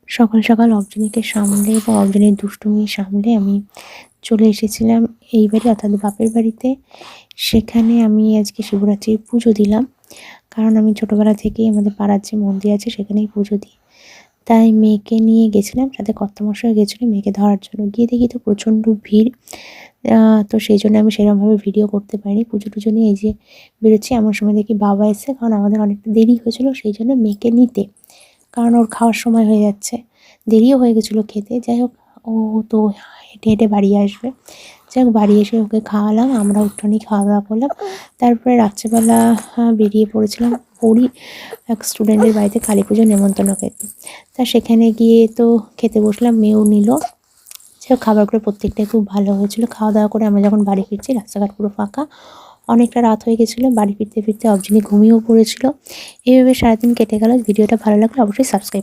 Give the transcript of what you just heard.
সকাল সকাল অবজনিকে সামলে এবং অবজনির দুষ্টুমি সামলে আমি চলে এসেছিলাম এই বাড়ি অর্থাৎ বাপের বাড়িতে। সেখানে আমি আজকে শিবরাত্রির পুজো দিলাম, কারণ আমি ছোটোবেলা থেকেই আমাদের পাড়ার যে মন্দির আছে সেখানেই পুজো দিই। তাই মেয়েকে নিয়ে গেছিলাম, সাথে কর্তামশাই গেছিলো মেয়েকে ধরার জন্য। গিয়ে দেখি তো প্রচণ্ড ভিড়। তো সেই জন্য আমি সেরকমভাবে ভিডিও করতে পারিনি। পুজো টুজো নিয়ে এই যে বেরোচ্ছি, এমন সময় দেখি বাবা এসে, কারণ আমাদের অনেকটা দেরি হয়েছিল সেই জন্য মেয়েকে নিতে, কারণ ওর খাওয়ার সময় হয়ে যাচ্ছে, দেরিও হয়ে গেছিলো খেতে। যাই হোক, ও তো হেঁটে হেঁটে বাড়ি আসবে। যাই হোক, বাড়ি এসে ওকে খাওয়ালাম, আমরা একটুখানি খাওয়া দাওয়া করলাম। তারপরে রাত্রেবেলা বেরিয়ে পড়েছিলাম ওরই এক স্টুডেন্টের বাড়িতে কালী পুজোর নেমন্তন্ন খেতে। তা সেখানে গিয়ে তো খেতে বসলাম, মেয়েও নিল। যাই হোক, খাবারগুলো প্রত্যেকটাই খুব ভালো হয়েছিল। খাওয়া দাওয়া করে আমরা যখন বাড়ি ফিরছি, রাস্তাঘাট পুরো ফাঁকা, অনেকটা রাত হয়ে গেছিলো। বাড়ি ফিরতে ফিরতে অবজনি ঘুমিয়েও পড়েছিল। এইভাবে সারাদিন কেটে গেল। ভিডিওটা ভালো লাগলে অবশ্যই সাবস্ক্রাইব